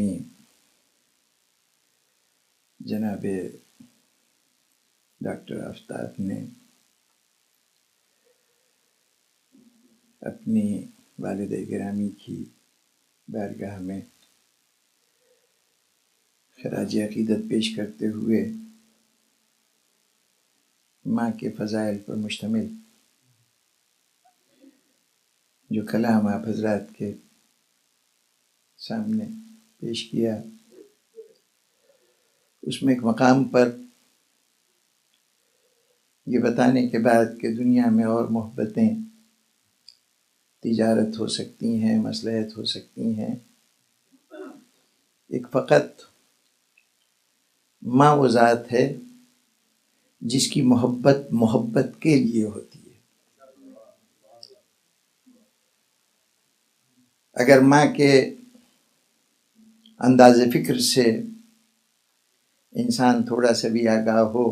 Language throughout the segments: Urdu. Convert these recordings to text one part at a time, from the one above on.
گرامی، جناب ڈاکٹر آفتاب نے اپنی والد گرامی کی بارگاہ میں خراج عقیدت پیش کرتے ہوئے ماں کے فضائل پر مشتمل جو کلام آپ حضرات کے سامنے پیش کیا، اس میں ایک مقام پر یہ بتانے کے بعد کہ دنیا میں اور محبتیں تجارت ہو سکتی ہیں، مصلحت ہو سکتی ہیں، ایک فقط ماں وہ ذات ہے جس کی محبت کے لیے ہوتی ہے۔ اگر ماں کے انداز فکر سے انسان تھوڑا سا بھی آگاہ ہو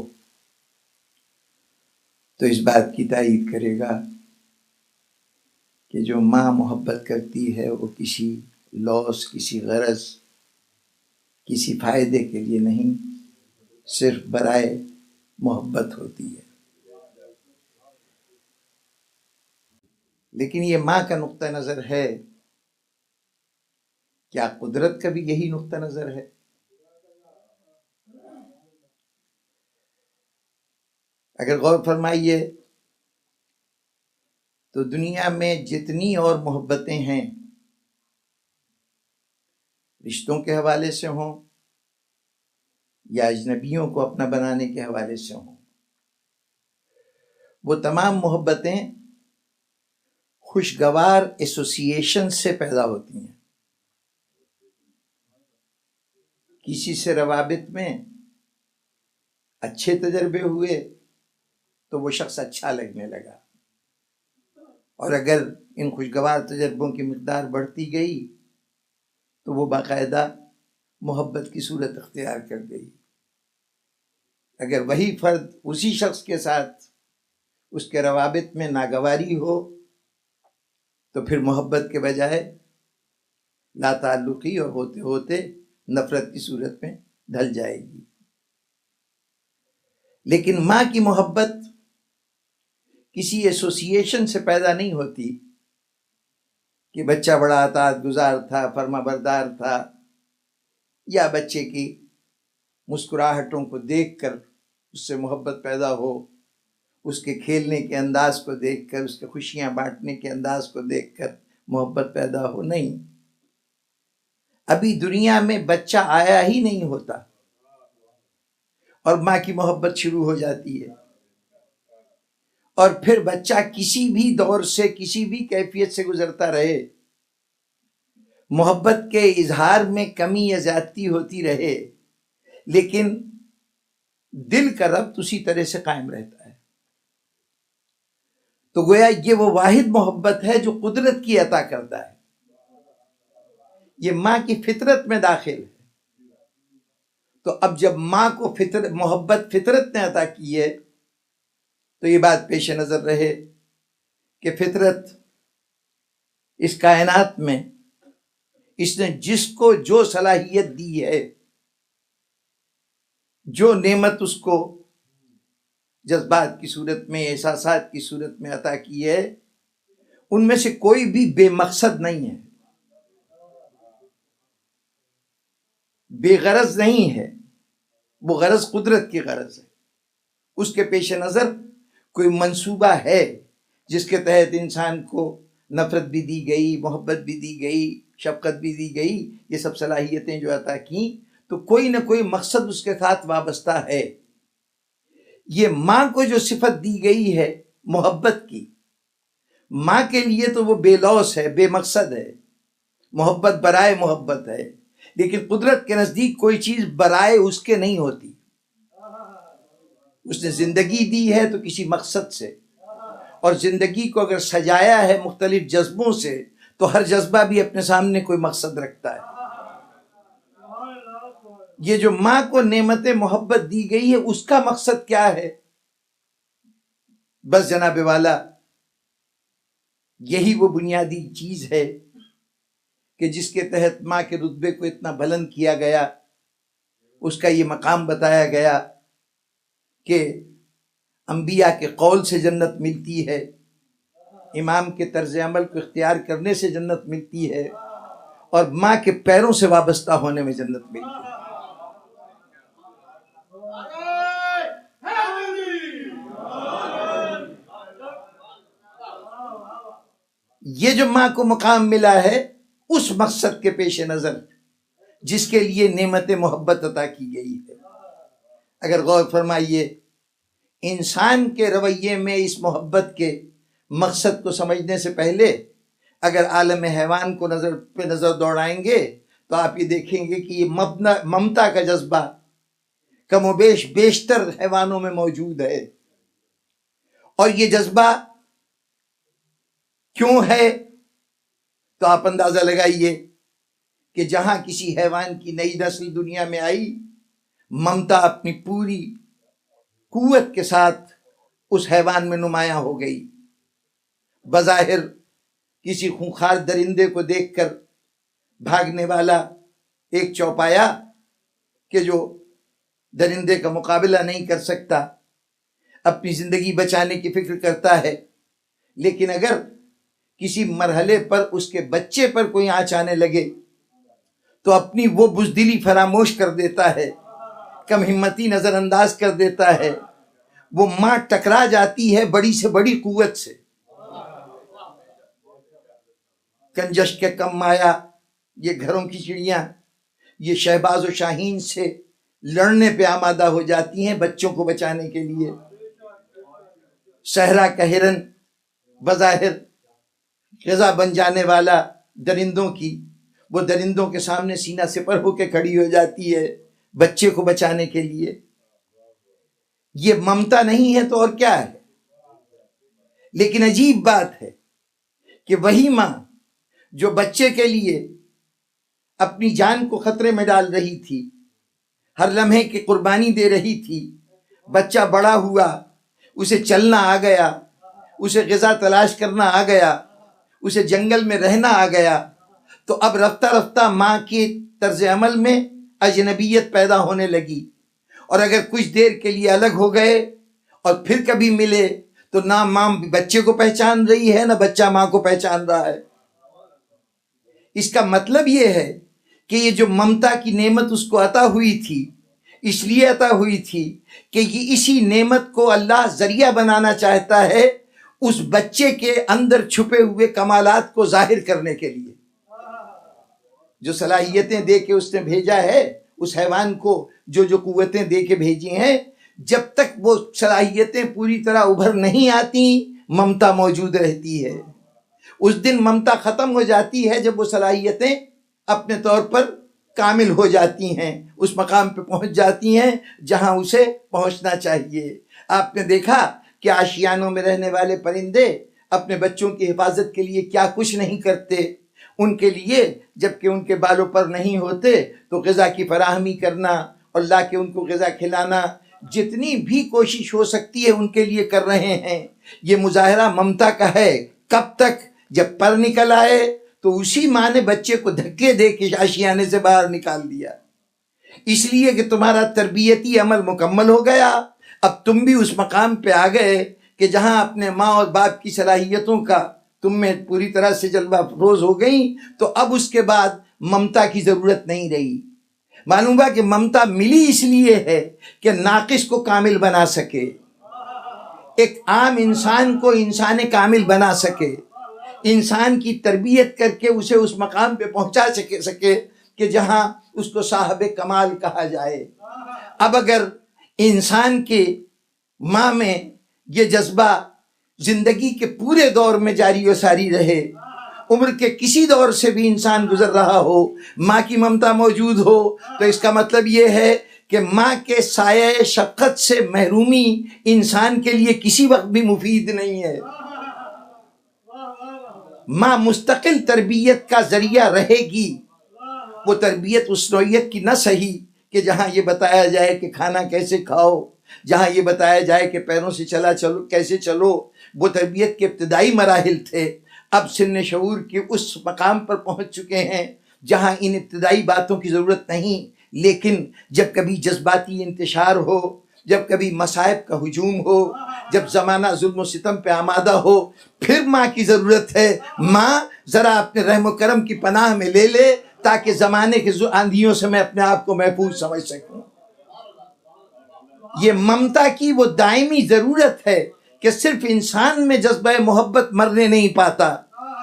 تو اس بات کی تائید کرے گا کہ جو ماں محبت کرتی ہے وہ کسی لوس، کسی غرض، کسی فائدے کے لیے نہیں، صرف برائے محبت ہوتی ہے۔ لیکن یہ ماں کا نقطہ نظر ہے، کیا قدرت کا بھی یہی نقطہ نظر ہے؟ اگر غور فرمائیے تو دنیا میں جتنی اور محبتیں ہیں، رشتوں کے حوالے سے ہوں یا اجنبیوں کو اپنا بنانے کے حوالے سے ہوں، وہ تمام محبتیں خوشگوار ایسوسیشن سے پیدا ہوتی ہیں۔ کسی سے روابط میں اچھے تجربے ہوئے تو وہ شخص اچھا لگنے لگا، اور اگر ان خوشگوار تجربوں کی مقدار بڑھتی گئی تو وہ باقاعدہ محبت کی صورت اختیار کر گئی۔ اگر وہی فرد اسی شخص کے ساتھ اس کے روابط میں ناگواری ہو تو پھر محبت کے بجائے لا تعلقی اور ہوتے ہوتے نفرت کی صورت میں ڈھل جائے گی۔ لیکن ماں کی محبت کسی ایسوسیشن سے پیدا نہیں ہوتی کہ بچہ بڑا اطاعت گزار تھا، فرما بردار تھا، یا بچے کی مسکراہٹوں کو دیکھ کر اس سے محبت پیدا ہو، اس کے کھیلنے کے انداز کو دیکھ کر، اس کے خوشیاں بانٹنے کے انداز کو دیکھ کر محبت پیدا ہو، نہیں۔ ابھی دنیا میں بچہ آیا ہی نہیں ہوتا اور ماں کی محبت شروع ہو جاتی ہے، اور پھر بچہ کسی بھی دور سے، کسی بھی کیفیت سے گزرتا رہے، محبت کے اظہار میں کمی یا زیادتی ہوتی رہے، لیکن دل کا ربط اسی طرح سے قائم رہتا ہے۔ تو گویا یہ وہ واحد محبت ہے جو قدرت کی عطا کرتا ہے، یہ ماں کی فطرت میں داخل ہے۔ تو اب جب ماں کو محبت فطرت نے عطا کی ہے تو یہ بات پیش نظر رہے کہ فطرت اس کائنات میں اس نے جس کو جو صلاحیت دی ہے، جو نعمت اس کو جذبات کی صورت میں، احساسات کی صورت میں عطا کی ہے، ان میں سے کوئی بھی بے مقصد نہیں ہے، بے غرض نہیں ہے۔ وہ غرض قدرت کی غرض ہے، اس کے پیش نظر کوئی منصوبہ ہے جس کے تحت انسان کو نفرت بھی دی گئی، محبت بھی دی گئی، شفقت بھی دی گئی، یہ سب صلاحیتیں جو عطا کیں، تو کوئی نہ کوئی مقصد اس کے ساتھ وابستہ ہے۔ یہ ماں کو جو صفت دی گئی ہے محبت کی، ماں کے لیے تو وہ بے لوث ہے، بے مقصد ہے، محبت برائے محبت ہے، لیکن قدرت کے نزدیک کوئی چیز برائے اس کے نہیں ہوتی۔ اس نے زندگی دی ہے تو کسی مقصد سے، اور زندگی کو اگر سجایا ہے مختلف جذبوں سے تو ہر جذبہ بھی اپنے سامنے کوئی مقصد رکھتا ہے۔ یہ جو ماں کو نعمت محبت دی گئی ہے، اس کا مقصد کیا ہے؟ بس جناب والا، یہی وہ بنیادی چیز ہے کہ جس کے تحت ماں کے رتبے کو اتنا بلند کیا گیا، اس کا یہ مقام بتایا گیا کہ انبیاء کے قول سے جنت ملتی ہے، امام کے طرز عمل کو اختیار کرنے سے جنت ملتی ہے، اور ماں کے پیروں سے وابستہ ہونے میں جنت ملتی ہے۔ یہ جو ماں کو مقام ملا ہے اس مقصد کے پیش نظر جس کے لیے نعمت محبت عطا کی گئی ہے۔ اگر غور فرمائیے، انسان کے رویے میں اس محبت کے مقصد کو سمجھنے سے پہلے اگر عالم حیوان کو نظر دوڑائیں گے تو آپ یہ دیکھیں گے کہ یہ ممتا کا جذبہ کم و بیش بیشتر حیوانوں میں موجود ہے۔ اور یہ جذبہ کیوں ہے تو آپ اندازہ لگائیے کہ جہاں کسی حیوان کی نئی نسل دنیا میں آئی، ممتا اپنی پوری قوت کے ساتھ اس حیوان میں نمایاں ہو گئی۔ بظاہر کسی خونخوار درندے کو دیکھ کر بھاگنے والا ایک چوپایا کہ جو درندے کا مقابلہ نہیں کر سکتا، اپنی زندگی بچانے کی فکر کرتا ہے، لیکن اگر کسی مرحلے پر اس کے بچے پر کوئی آنچ آنے لگے تو اپنی وہ بزدلی فراموش کر دیتا ہے، کم ہمتی نظر انداز کر دیتا ہے۔ وہ ماں ٹکرا جاتی ہے بڑی سے بڑی قوت سے۔ کنجش کے کم مایا یہ گھروں کی چڑیاں یہ شہباز و شاہین سے لڑنے پہ آمادہ ہو جاتی ہیں بچوں کو بچانے کے لیے۔ صحرا کا ہرن بظاہر غذا بن جانے والا درندوں کی، وہ درندوں کے سامنے سینہ سپر ہو کے کھڑی ہو جاتی ہے بچے کو بچانے کے لیے۔ یہ ممتا نہیں ہے تو اور کیا ہے؟ لیکن عجیب بات ہے کہ وہی ماں جو بچے کے لیے اپنی جان کو خطرے میں ڈال رہی تھی، ہر لمحے کی قربانی دے رہی تھی، بچہ بڑا ہوا، اسے چلنا آ گیا، اسے غذا تلاش کرنا آ گیا، اسے جنگل میں رہنا آ گیا، تو اب رفتہ رفتہ ماں کے طرز عمل میں اجنبیت پیدا ہونے لگی۔ اور اگر کچھ دیر کے لیے الگ ہو گئے اور پھر کبھی ملے تو نہ ماں بچے کو پہچان رہی ہے نہ بچہ ماں کو پہچان رہا ہے۔ اس کا مطلب یہ ہے کہ یہ جو ممتا کی نعمت اس کو عطا ہوئی تھی، اس لیے عطا ہوئی تھی کہ یہ اسی نعمت کو اللہ ذریعہ بنانا چاہتا ہے اس بچے کے اندر چھپے ہوئے کمالات کو ظاہر کرنے کے لیے۔ جو صلاحیتیں دے کے اس نے بھیجا ہے اس حیوان کو، جو قوتیں دے کے بھیجی ہیں، جب تک وہ صلاحیتیں پوری طرح ابھر نہیں آتی ممتا موجود رہتی ہے۔ اس دن ممتا ختم ہو جاتی ہے جب وہ صلاحیتیں اپنے طور پر کامل ہو جاتی ہیں، اس مقام پہ پہنچ جاتی ہیں جہاں اسے پہنچنا چاہیے۔ آپ نے دیکھا کہ آشیانوں میں رہنے والے پرندے اپنے بچوں کی حفاظت کے لیے کیا کچھ نہیں کرتے۔ ان کے لیے جبکہ ان کے بالوں پر نہیں ہوتے تو غذا کی فراہمی کرنا اور لا کے ان کو غذا کھلانا، جتنی بھی کوشش ہو سکتی ہے ان کے لیے کر رہے ہیں۔ یہ مظاہرہ ممتا کا ہے۔ کب تک؟ جب پر نکل آئے تو اسی ماں نے بچے کو دھکے دے کے آشیانے سے باہر نکال دیا، اس لیے کہ تمہارا تربیتی عمل مکمل ہو گیا۔ اب تم بھی اس مقام پہ آ گئے کہ جہاں اپنے ماں اور باپ کی صلاحیتوں کا تم میں پوری طرح سے جلوہ افروز ہو گئیں، تو اب اس کے بعد ممتا کی ضرورت نہیں رہی۔ معلوم ہوا کہ ممتا ملی اس لیے ہے کہ ناقص کو کامل بنا سکے، ایک عام انسان کو انسان کامل بنا سکے، انسان کی تربیت کر کے اسے اس مقام پہ پہنچا سکے کہ جہاں اس کو صاحب کمال کہا جائے۔ اب اگر انسان کے ماں میں یہ جذبہ زندگی کے پورے دور میں جاری و ساری رہے، عمر کے کسی دور سے بھی انسان گزر رہا ہو، ماں کی ممتا موجود ہو، تو اس کا مطلب یہ ہے کہ ماں کے سایہ شفقت سے محرومی انسان کے لیے کسی وقت بھی مفید نہیں ہے۔ ماں مستقل تربیت کا ذریعہ رہے گی۔ وہ تربیت اس نوعیت کی نہ سہی کہ جہاں یہ بتایا جائے کہ کھانا کیسے کھاؤ، جہاں یہ بتایا جائے کہ پیروں سے چلو کیسے چلو۔ وہ تربیت کے ابتدائی مراحل تھے۔ اب سن شعور کے اس مقام پر پہنچ چکے ہیں جہاں ان ابتدائی باتوں کی ضرورت نہیں، لیکن جب کبھی جذباتی انتشار ہو، جب کبھی مصائب کا ہجوم ہو، جب زمانہ ظلم و ستم پہ آمادہ ہو، پھر ماں کی ضرورت ہے۔ ماں ذرا اپنے رحم و کرم کی پناہ میں لے لے تاکہ زمانے کے آندھیوں سے میں اپنے آپ کو محفوظ سمجھ سکوں۔ یہ ممتا کی وہ دائمی ضرورت ہے کہ صرف انسان میں جذبہ محبت مرنے نہیں پاتا،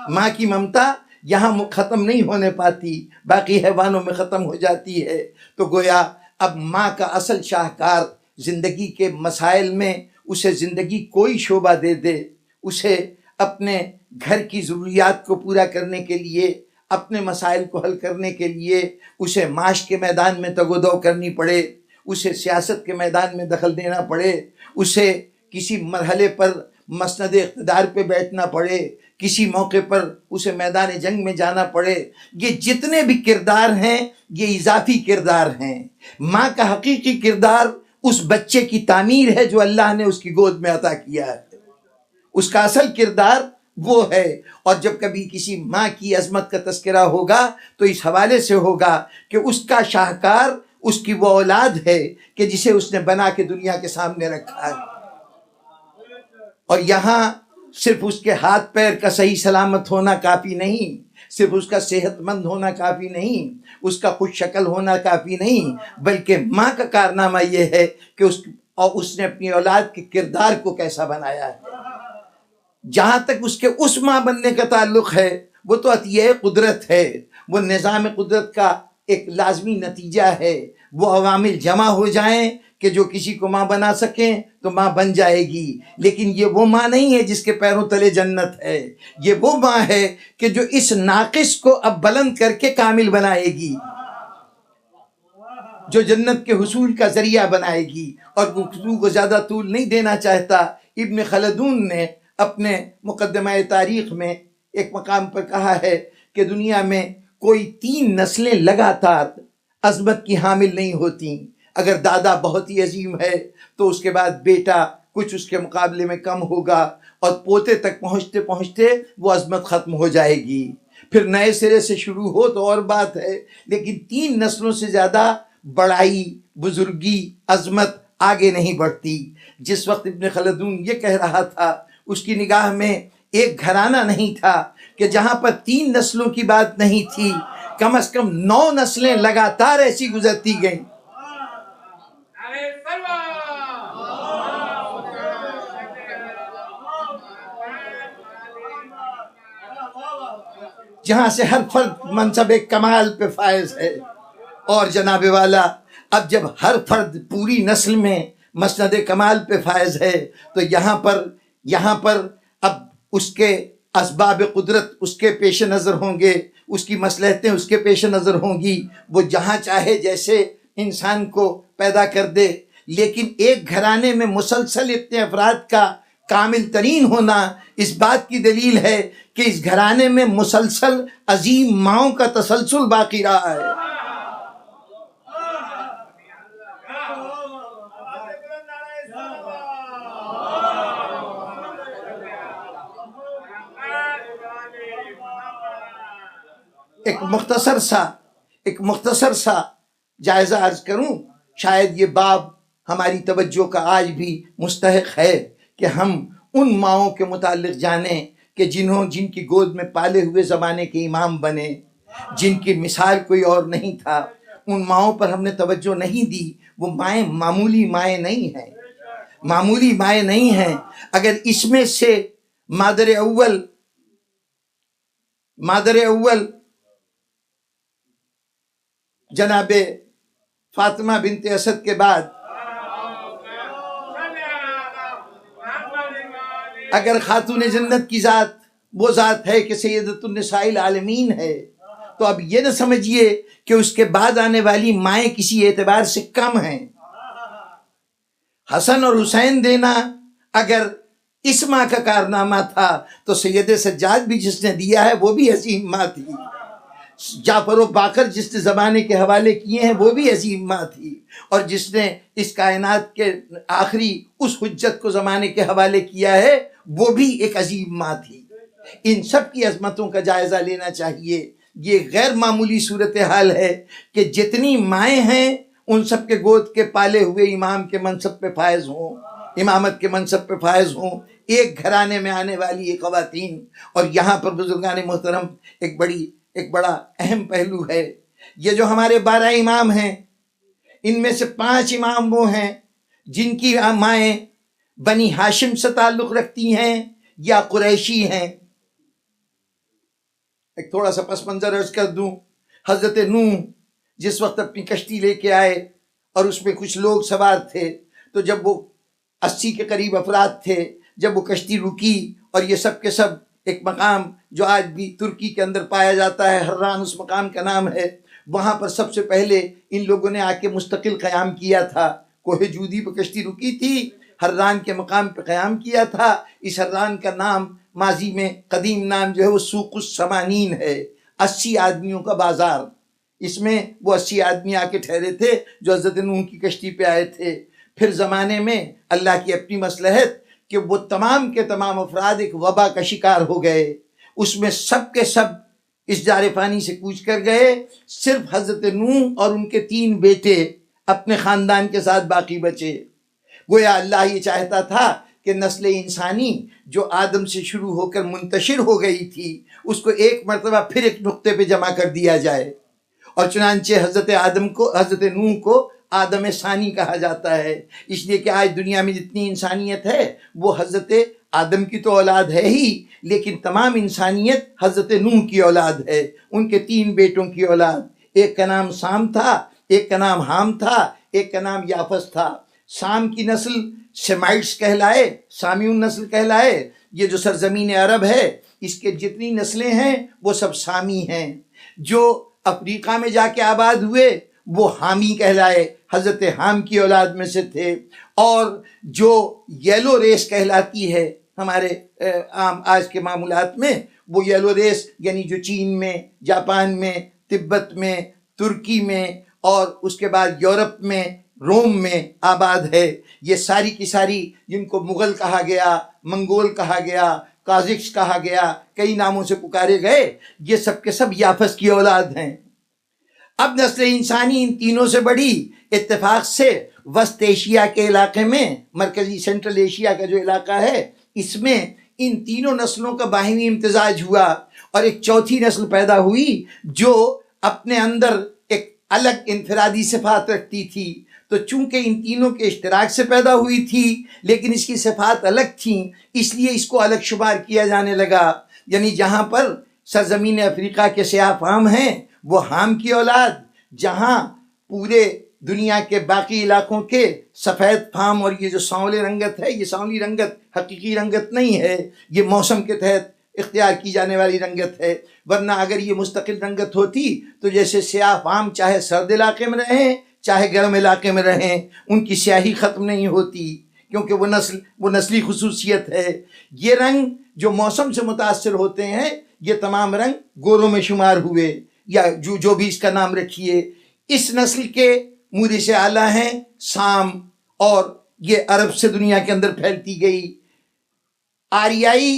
ماں کی ممتا یہاں ختم نہیں ہونے پاتی، باقی حیوانوں میں ختم ہو جاتی ہے۔ تو گویا اب ماں کا اصل شاہکار زندگی کے مسائل میں اسے زندگی کوئی شعبہ دے دے، اسے اپنے گھر کی ضروریات کو پورا کرنے کے لیے، اپنے مسائل کو حل کرنے کے لیے اسے معاش کے میدان میں تگ و دو کرنی پڑے، اسے سیاست کے میدان میں دخل دینا پڑے، اسے کسی مرحلے پر مسند اقتدار پہ بیٹھنا پڑے، کسی موقع پر اسے میدان جنگ میں جانا پڑے، یہ جتنے بھی کردار ہیں یہ اضافی کردار ہیں۔ ماں کا حقیقی کردار اس بچے کی تعمیر ہے جو اللہ نے اس کی گود میں عطا کیا ہے، اس کا اصل کردار وہ ہے۔ اور جب کبھی کسی ماں کی عظمت کا تذکرہ ہوگا تو اس حوالے سے ہوگا کہ اس کا شاہکار اس کی وہ اولاد ہے کہ جسے اس نے بنا کے دنیا کے سامنے رکھا ہے۔ اور یہاں صرف اس کے ہاتھ پیر کا صحیح سلامت ہونا کافی نہیں، صرف اس کا صحت مند ہونا کافی نہیں، اس کا خوش شکل ہونا کافی نہیں، بلکہ ماں کا کارنامہ یہ ہے کہ اس نے اپنی اولاد کے کردار کو کیسا بنایا ہے۔ جہاں تک اس کے اس ماں بننے کا تعلق ہے وہ تو عطیہ قدرت ہے، وہ نظام قدرت کا ایک لازمی نتیجہ ہے۔ وہ عوامل جمع ہو جائیں کہ جو کسی کو ماں بنا سکیں تو ماں بن جائے گی، لیکن یہ وہ ماں نہیں ہے جس کے پیروں تلے جنت ہے، یہ وہ ماں ہے کہ جو اس ناقص کو اب بلند کر کے کامل بنائے گی، جو جنت کے حصول کا ذریعہ بنائے گی۔ اور گفتگو کو زیادہ طول نہیں دینا چاہتا، ابن خلدون نے اپنے مقدمہ تاریخ میں ایک مقام پر کہا ہے کہ دنیا میں کوئی 3 نسلیں لگاتار عظمت کی حامل نہیں ہوتی۔ اگر دادا بہت ہی عظیم ہے تو اس کے بعد بیٹا کچھ اس کے مقابلے میں کم ہوگا، اور پوتے تک پہنچتے پہنچتے وہ عظمت ختم ہو جائے گی، پھر نئے سرے سے شروع ہو تو اور بات ہے، لیکن 3 نسلوں سے زیادہ بڑائی، بزرگی، عظمت آگے نہیں بڑھتی۔ جس وقت ابن خلدون یہ کہہ رہا تھا اس کی نگاہ میں ایک گھرانہ نہیں تھا کہ جہاں پر 3 نسلوں کی بات نہیں تھی، کم از کم 9 نسلیں لگاتار ایسی گزرتی گئیں۔ جہاں سے ہر فرد منصب کمال پہ فائز ہے۔ اور جناب والا اب جب ہر فرد پوری نسل میں مسند کمال پہ فائز ہے تو یہاں پر اب اس کے اسباب قدرت اس کے پیش نظر ہوں گے، اس کی مصلحتیں اس کے پیش نظر ہوں گی، وہ جہاں چاہے جیسے انسان کو پیدا کر دے، لیکن ایک گھرانے میں مسلسل اتنے افراد کا کامل ترین ہونا اس بات کی دلیل ہے کہ اس گھرانے میں مسلسل عظیم ماؤں کا تسلسل باقی رہا ہے۔ ایک مختصر سا جائزہ عرض کروں، شاید یہ باب ہماری توجہ کا آج بھی مستحق ہے کہ ہم ان ماؤں کے متعلق جانیں کہ جن کی گود میں پالے ہوئے زمانے کے امام بنے، جن کی مثال کوئی اور نہیں تھا، ان ماؤں پر ہم نے توجہ نہیں دی۔ وہ مائیں معمولی مائیں نہیں ہیں۔ اگر اس میں سے مادر اول جناب فاطمہ بنت اسد کے بعد اگر خاتون جنت کی ذات وہ ذات ہے کہ سیدۃ النساء العالمین ہے، تو اب یہ نہ سمجھیے کہ اس کے بعد آنے والی مائیں کسی اعتبار سے کم ہیں۔ حسن اور حسین دینا اگر اس ماں کا کارنامہ تھا تو سید سجاد بھی جس نے دیا ہے وہ بھی عظیم ماں تھی، جعفر و باقر جس نے زمانے کے حوالے کیے ہیں وہ بھی عظیم ماں تھی، اور جس نے اس کائنات کے آخری اس حجت کو زمانے کے حوالے کیا ہے وہ بھی ایک عظیم ماں تھی۔ ان سب کی عظمتوں کا جائزہ لینا چاہیے۔ یہ غیر معمولی صورتحال ہے کہ جتنی مائیں ہیں ان سب کے گود کے پالے ہوئے امام کے منصب پہ فائز ہوں، امامت کے منصب پہ فائز ہوں، ایک گھرانے میں آنے والی یہ خواتین۔ اور یہاں پر بزرگان محترم ایک بڑا اہم پہلو ہے، یہ جو ہمارے 12 امام ہیں ان میں سے 5 امام وہ ہیں جن کی مائیں بنی ہاشم سے تعلق رکھتی ہیں یا قریشی ہیں۔ ایک تھوڑا سا پس منظر عرض کر دوں، حضرت نوح جس وقت اپنی کشتی لے کے آئے اور اس میں کچھ لوگ سوار تھے، تو جب وہ 80 کے قریب افراد تھے، جب وہ کشتی رکی اور یہ سب کے سب ایک مقام جو آج بھی ترکی کے اندر پایا جاتا ہے، حران اس مقام کا نام ہے، وہاں پر سب سے پہلے ان لوگوں نے آ کے مستقل قیام کیا تھا۔ کوہ جودی پہ کشتی رکی تھی، حران کے مقام پہ قیام کیا تھا۔ اس حران کا نام ماضی میں قدیم نام جو ہے وہ سوق الثمانین ہے، 80 آدمیوں کا بازار۔ اس میں وہ 80 آدمی آ کے ٹھہرے تھے جو حضرت نوح کی کشتی پہ آئے تھے۔ پھر زمانے میں اللہ کی اپنی مصلحت کہ وہ تمام کے تمام افراد ایک وبا کا شکار ہو گئے، اس میں سب کے سب اس جار فانی سے کوچ کر گئے، صرف حضرت نوح اور ان کے 3 بیٹے اپنے خاندان کے ساتھ باقی بچے۔ گویا اللہ یہ چاہتا تھا کہ نسل انسانی جو آدم سے شروع ہو کر منتشر ہو گئی تھی اس کو ایک مرتبہ پھر ایک نقطے پہ جمع کر دیا جائے، اور چنانچہ حضرت نوح کو آدم ثانی کہا جاتا ہے، اس لیے کہ آج دنیا میں جتنی انسانیت ہے وہ حضرت آدم کی تو اولاد ہے ہی، لیکن تمام انسانیت حضرت نوح کی اولاد ہے، ان کے 3 بیٹوں کی اولاد۔ ایک کا نام سام تھا، ایک کا نام حام تھا، ایک کا نام یافس تھا۔ سام کی نسل سیمائٹس کہلائے، سامیون نسل کہلائے۔ یہ جو سرزمین عرب ہے اس کے جتنی نسلیں ہیں وہ سب سامی ہیں۔ جو افریقہ میں جا کے آباد ہوئے وہ حامی کہلائے، حضرت حام کی اولاد میں سے تھے۔ اور جو یلو ریس کہلاتی ہے ہمارے عام آج کے معمولات میں، وہ یلو ریس یعنی جو چین میں، جاپان میں، تبت میں، ترکی میں اور اس کے بعد یورپ میں، روم میں آباد ہے، یہ ساری کی ساری جن کو مغل کہا گیا، منگول کہا گیا، کازکس کہا گیا، کئی ناموں سے پکارے گئے، یہ سب کے سب یافس کی اولاد ہیں۔ اب نسل انسانی ان تینوں سے بڑی، اتفاق سے وسط ایشیا کے علاقے میں، مرکزی سینٹرل ایشیا کا جو علاقہ ہے اس میں ان تینوں نسلوں کا باہمی امتزاج ہوا، اور ایک چوتھی نسل پیدا ہوئی جو اپنے اندر ایک الگ انفرادی صفات رکھتی تھی۔ تو چونکہ ان تینوں کے اشتراک سے پیدا ہوئی تھی لیکن اس کی صفات الگ تھیں، اس لیے اس کو الگ شمار کیا جانے لگا۔ یعنی جہاں پر سرزمین افریقہ کے سیاہ فام ہیں وہ حام کی اولاد، جہاں پورے دنیا کے باقی علاقوں کے سفید فام، اور یہ جو سانولے رنگت ہے یہ سانولی رنگت حقیقی رنگت نہیں ہے، یہ موسم کے تحت اختیار کی جانے والی رنگت ہے، ورنہ اگر یہ مستقل رنگت ہوتی تو جیسے سیاہ فام چاہے سرد علاقے میں رہیں چاہے گرم علاقے میں رہیں ان کی سیاہی ختم نہیں ہوتی، کیونکہ وہ نسلی خصوصیت ہے۔ یہ رنگ جو موسم سے متاثر ہوتے ہیں یہ تمام رنگ گوروں میں شمار ہوئے، یا جو بھی اس کا نام رکھیے۔ اس نسل کے مورث اعلیٰ ہیں سام، اور یہ عرب سے دنیا کے اندر پھیلتی گئی۔ آریائی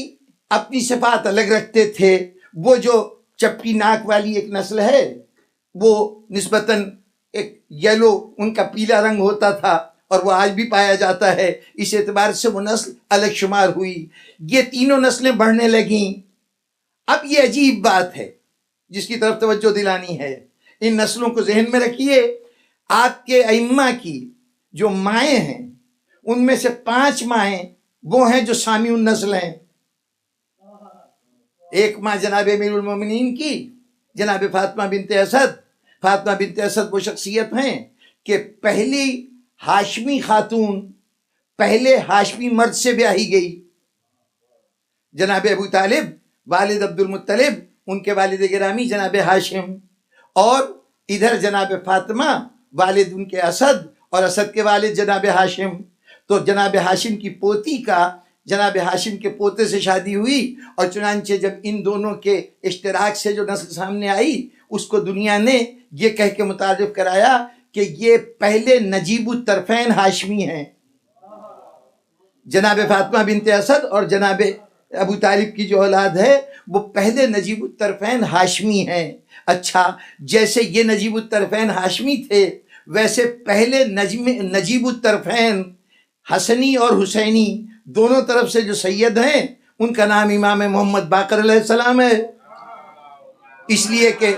اپنی صفات الگ رکھتے تھے، وہ جو چپٹی ناک والی ایک نسل ہے وہ نسبتاً ایک یلو، ان کا پیلا رنگ ہوتا تھا اور وہ آج بھی پایا جاتا ہے، اس اعتبار سے وہ نسل الگ شمار ہوئی۔ یہ تینوں نسلیں بڑھنے لگیں۔ اب یہ عجیب بات ہے جس کی طرف توجہ دلانی ہے، ان نسلوں کو ذہن میں رکھیے۔ آپ کے ائمہ کی جو مائیں ہیں ان میں سے 5 مائیں وہ ہیں جو سامیون نسل ہیں۔ ایک ماں جناب امیر المومنین کی جناب فاطمہ بنت اسد۔ فاطمہ بنت اسد وہ شخصیت ہیں کہ پہلی ہاشمی خاتون پہلے ہاشمی مرد سے بیاہی گئی۔ جناب ابو طالب والد عبد المطلب، ان کے والد گرامی جناب ہاشم، اور ادھر جناب فاطمہ والد ان کے اسد، اور اسد کے والد جناب ہاشم۔ تو جناب ہاشم کی پوتی کا جناب ہاشم کے پوتے سے شادی ہوئی، اور چنانچہ جب ان دونوں کے اشتراک سے جو نسل سامنے آئی اس کو دنیا نے یہ کہہ کے متعارف کرایا کہ یہ پہلے نجیب الطرفین ہاشمی ہیں، جناب فاطمہ بنت اسد اور جناب ابو طالب کی جو اولاد ہے وہ پہلے نجیب الطرفین ہاشمی ہیں. اچھا، جیسے یہ نجیب الطرفین ہاشمی تھے ویسے پہلے نجیب الطرفین حسنی اور حسینی دونوں طرف سے جو سید ہیں ان کا نام امام محمد باقر علیہ السلام ہے. اس لیے کہ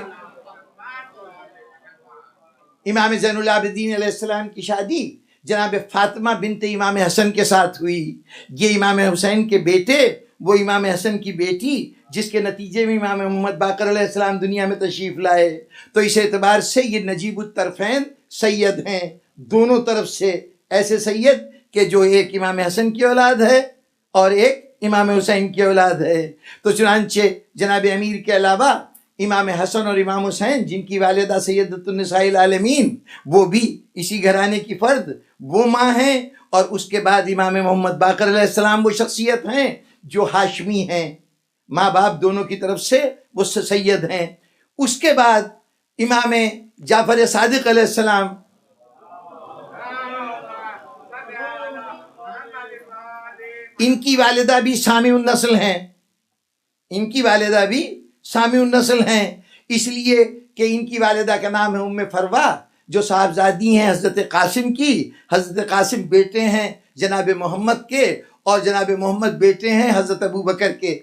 امام زین العابدین علیہ السلام کی شادی جناب فاطمہ بنت امام حسن کے ساتھ ہوئی. یہ امام حسین کے بیٹے، وہ امام حسن کی بیٹی، جس کے نتیجے میں امام محمد باقر علیہ السلام دنیا میں تشریف لائے. تو اس اعتبار سے یہ نجیب الطرفین سید ہیں دونوں طرف سے، ایسے سید کہ جو ایک امام حسن کی اولاد ہے اور ایک امام حسین کی اولاد ہے. تو چنانچہ جناب امیر کے علاوہ امام حسن اور امام حسین جن کی والدہ سیدۃ النساء العالمین وہ بھی اسی گھرانے کی فرد، وہ ماں ہیں. اور اس کے بعد امام محمد باقر علیہ السلام وہ شخصیت ہیں جو ہاشمی ہیں، ماں باپ دونوں کی طرف سے وہ سید ہیں. اس کے بعد امام جعفر صادق علیہ السلام ان کی والدہ بھی سامع النسل ہیں، ان کی والدہ بھی سامع النسل ہیں، اس لیے کہ ان کی والدہ کا نام ہے ام فروا، جو صاحبزادی ہیں حضرت قاسم کی. حضرت قاسم بیٹے ہیں جناب محمد کے، اور جناب محمد بیٹے ہیں حضرت ابو بکر کے.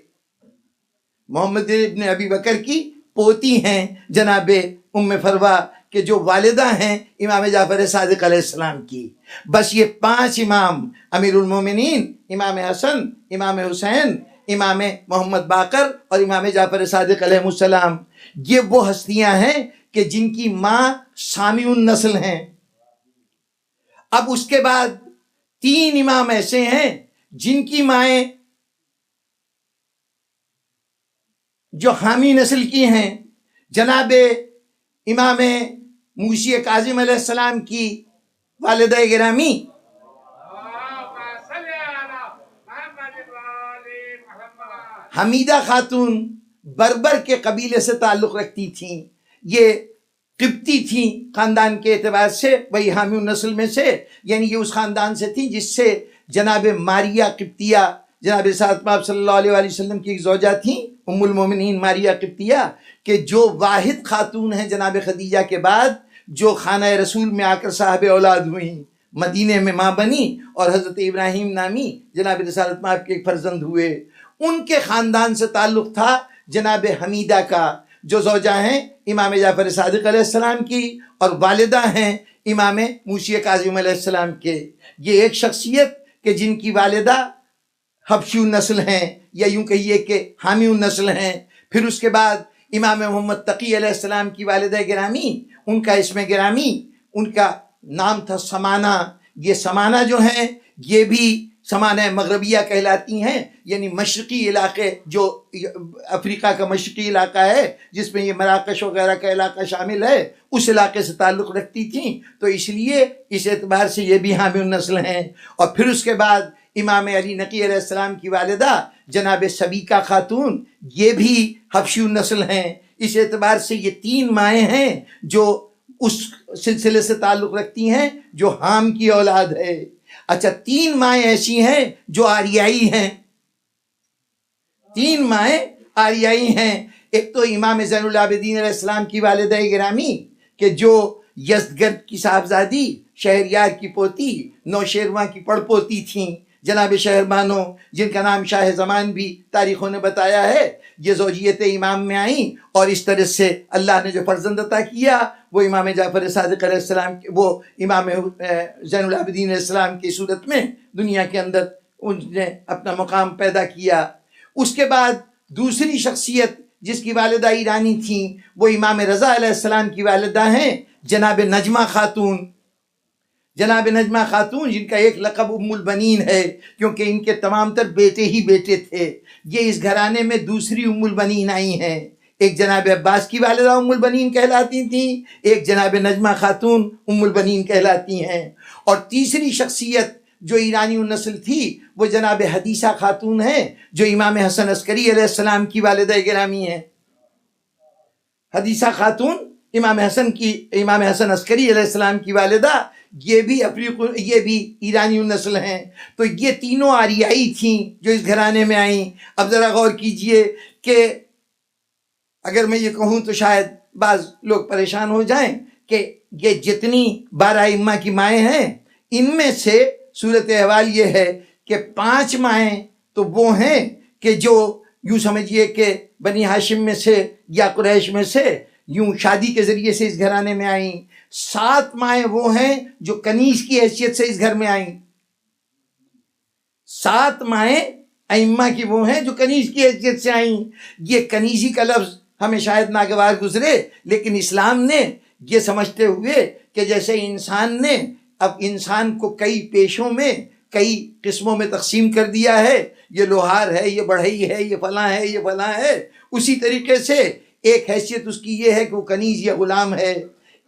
محمد ابن ابی بکر کی پوتی ہیں جناب ام فروا کہ جو والدہ ہیں امام جعفر صادق علیہ السلام کی. بس یہ 5 امام، امیر المومنین، امام حسن، امام حسین، امام محمد باقر اور امام جعفر صادق علیہ السلام، یہ وہ ہستیاں ہیں کہ جن کی ماں سامع النسل ہیں. اب اس کے بعد 3 امام ایسے ہیں جن کی مائیں جو حامی نسل کی ہیں. جناب امام موسی کاظم علیہ السلام کی والدہ گرامی حمیدہ خاتون بربر کے قبیلے سے تعلق رکھتی تھیں. یہ قبطی تھیں خاندان کے اعتبار سے، وہی حامی النسل میں سے، یعنی یہ اس خاندان سے تھیں جس سے جناب ماریہ قبطیہ، جناب فاطمہ صلی اللہ علیہ وآلہ وسلم کی ایک زوجہ تھیں ام المومنین ماریہ قبطیہ، کہ جو واحد خاتون ہیں جناب خدیجہ کے بعد جو خانہ رسول میں آ کر صاحب اولاد ہوئیں، مدینے میں ماں بنی، اور حضرت ابراہیم نامی جناب رسالت مآب کے ایک فرزند ہوئے. ان کے خاندان سے تعلق تھا جناب حمیدہ کا، جو زوجہ ہیں امام جعفر صادق علیہ السلام کی اور والدہ ہیں امام موسی کاظم علیہ السلام کے. یہ ایک شخصیت کہ جن کی والدہ حبشی النسل ہیں، یا یوں کہیے کہ حامی النسل ہیں. پھر اس کے بعد امام محمد تقی علیہ السلام کی والدہ گرامی، ان کا اسم گرامی، ان کا نام تھا سمانہ. یہ سمانہ جو ہیں یہ بھی سمانہ مغربیہ کہلاتی ہیں، یعنی مشرقی علاقے، جو افریقہ کا مشرقی علاقہ ہے جس میں یہ مراکش وغیرہ کا علاقہ شامل ہے، اس علاقے سے تعلق رکھتی تھیں. تو اس لیے اس اعتبار سے یہ بھی حامی النسل ہیں. اور پھر اس کے بعد امام علی نقی علیہ السلام کی والدہ جناب سبیکہ خاتون، یہ بھی حبشی النسل ہیں. اس اعتبار سے یہ 3 مائیں ہیں جو اس سلسلے سے تعلق رکھتی ہیں جو حام کی اولاد ہے. اچھا، 3 مائیں ایسی ہیں جو آریائی ہیں. 3 مائیں آریائی ہیں. ایک تو امام زین العابدین علیہ السلام کی والدہ گرامی کہ جو یزدگرد کی صاحبزادی، شہریار کی پوتی، نوشیروان کی پڑ پوتی تھیں، جناب شہربانو، جن کا نام شاہ زمان بھی تاریخوں نے بتایا ہے. یہ زوجیت امام میں آئیں اور اس طرح سے اللہ نے جو فرزند عطا کیا وہ امام جعفر صادق علیہ السلام، وہ امام زین العابدین علیہ السلام کی صورت میں دنیا کے اندر ان نے اپنا مقام پیدا کیا. اس کے بعد دوسری شخصیت جس کی والدہ ایرانی تھیں وہ امام رضا علیہ السلام کی والدہ ہیں جناب نجمہ خاتون. جناب نجمہ خاتون جن کا ایک لقب ام البنین ہے کیونکہ ان کے تمام تر بیٹے ہی بیٹے تھے. یہ اس گھرانے میں دوسری ام البنین آئی ہیں. ایک جناب عباس کی والدہ ام البنین کہلاتی تھیں، ایک جناب نجمہ خاتون ام البنین کہلاتی ہیں. اور تیسری شخصیت جو ایرانی النسل تھی وہ جناب حدیثہ خاتون ہیں جو امام حسن عسکری علیہ السلام کی والدہ گرامی ہیں. حدیثہ خاتون امام حسن عسکری علیہ السلام کی والدہ، یہ بھی ایرانی نسل ہیں. تو یہ تینوں آریائی تھیں جو اس گھرانے میں آئیں. اب ذرا غور کیجئے کہ اگر میں یہ کہوں تو شاید بعض لوگ پریشان ہو جائیں کہ یہ جتنی 12 ائمہ کی مائیں ہیں ان میں سے صورت احوال یہ ہے کہ 5 مائیں تو وہ ہیں کہ جو یوں سمجھیے کہ بنی ہاشم میں سے یا قریش میں سے یوں شادی کے ذریعے سے اس گھرانے میں آئیں. 7 مائیں وہ ہیں جو کنیز کی حیثیت سے اس گھر میں آئیں. 7 مائیں ائمہ کی وہ ہیں جو کنیز کی حیثیت سے آئیں. یہ کنیزی کا لفظ ہمیں شاید ناگوار گزرے، لیکن اسلام نے یہ سمجھتے ہوئے کہ جیسے انسان نے اب انسان کو کئی پیشوں میں کئی قسموں میں تقسیم کر دیا ہے، یہ لوہار ہے، یہ بڑھئی ہے، یہ فلاں ہے، یہ فلاں ہے، اسی طریقے سے ایک حیثیت اس کی یہ ہے کہ وہ کنیز یا غلام ہے.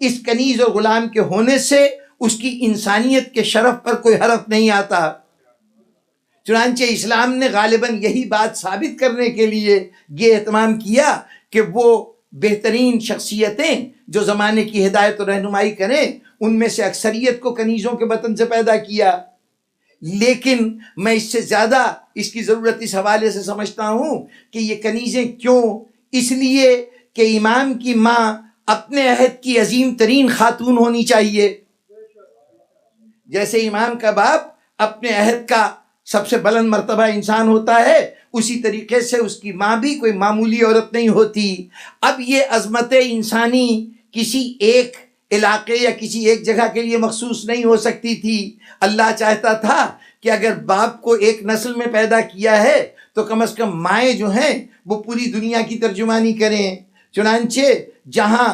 اس کنیز اور غلام کے ہونے سے اس کی انسانیت کے شرف پر کوئی حرف نہیں آتا. چنانچہ اسلام نے غالباً یہی بات ثابت کرنے کے لیے یہ اہتمام کیا کہ وہ بہترین شخصیتیں جو زمانے کی ہدایت و رہنمائی کریں ان میں سے اکثریت کو کنیزوں کے بطن سے پیدا کیا. لیکن میں اس سے زیادہ اس کی ضرورت اس حوالے سے سمجھتا ہوں کہ یہ کنیزیں کیوں؟ اس لیے کہ امام کی ماں اپنے عہد کی عظیم ترین خاتون ہونی چاہیے. جیسے امام کا باپ اپنے عہد کا سب سے بلند مرتبہ انسان ہوتا ہے، اسی طریقے سے اس کی ماں بھی کوئی معمولی عورت نہیں ہوتی. اب یہ عظمت انسانی کسی ایک علاقے یا کسی ایک جگہ کے لیے مخصوص نہیں ہو سکتی تھی. اللہ چاہتا تھا کہ اگر باپ کو ایک نسل میں پیدا کیا ہے تو کم از کم مائیں جو ہیں وہ پوری دنیا کی ترجمانی کریں. چنانچہ جہاں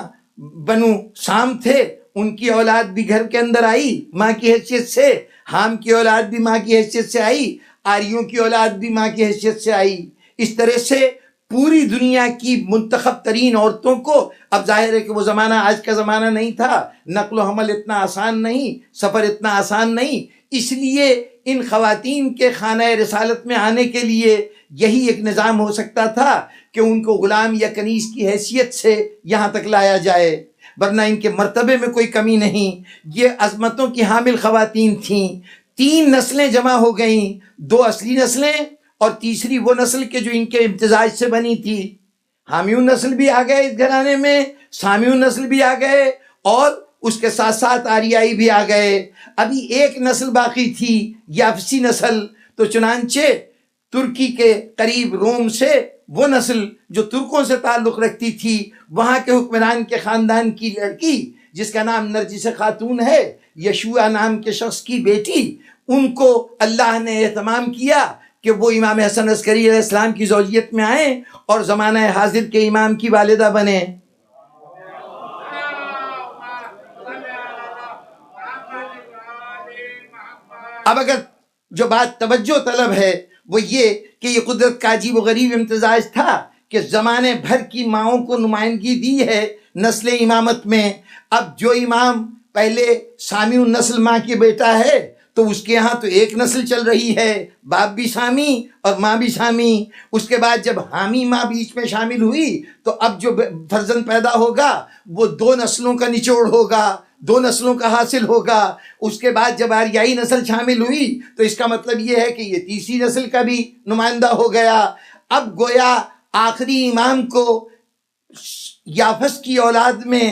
بنو سام تھے ان کی اولاد بھی گھر کے اندر آئی ماں کی حیثیت سے، حام کی اولاد بھی ماں کی حیثیت سے آئی، آریوں کی اولاد بھی ماں کی حیثیت سے آئی. اس طرح سے پوری دنیا کی منتخب ترین عورتوں کو، اب ظاہر ہے کہ وہ زمانہ آج کا زمانہ نہیں تھا، نقل و حمل اتنا آسان نہیں، سفر اتنا آسان نہیں، اس لیے ان خواتین کے خانہ رسالت میں آنے کے لیے یہی ایک نظام ہو سکتا تھا کہ ان کو غلام یا کنیز کی حیثیت سے یہاں تک لایا جائے، ورنہ ان کے مرتبے میں کوئی کمی نہیں. یہ عظمتوں کی حامل خواتین تھیں. 3 نسلیں جمع ہو گئیں، 2 اصلی نسلیں اور تیسری وہ نسل کے جو ان کے امتزاج سے بنی تھی. حامیون نسل بھی آ گئے اس گھرانے میں، سامیون نسل بھی آ گئے اور اس کے ساتھ ساتھ آریائی بھی آ گئے. ابھی ایک نسل باقی تھی، یافسی نسل. تو چنانچہ ترکی کے قریب روم سے وہ نسل جو ترکوں سے تعلق رکھتی تھی، وہاں کے حکمران کے خاندان کی لڑکی جس کا نام نرجس خاتون ہے، یشوع نام کے شخص کی بیٹی، ان کو اللہ نے اہتمام کیا کہ وہ امام حسن عسکری علیہ السلام کی زوجیت میں آئیں اور زمانہ حاضر کے امام کی والدہ بنیں. اب اگر جو بات توجہ طلب ہے وہ یہ کہ یہ قدرت کا عجیب و غریب امتزاج تھا کہ زمانے بھر کی ماؤں کو نمائندگی دی ہے نسل امامت میں. اب جو امام پہلے سامی نسل ماں کے بیٹا ہے تو اس کے ہاں تو ایک نسل چل رہی ہے، باپ بھی سامی اور ماں بھی سامی. اس کے بعد جب حامی ماں بیچ میں شامل ہوئی تو اب جو فرزند پیدا ہوگا وہ 2 نسلوں کا نچوڑ ہوگا، 2 نسلوں کا حاصل ہوگا. اس کے بعد جب آریائی نسل شامل ہوئی تو اس کا مطلب یہ ہے کہ یہ تیسری نسل کا بھی نمائندہ ہو گیا. اب گویا آخری امام کو یافس کی اولاد میں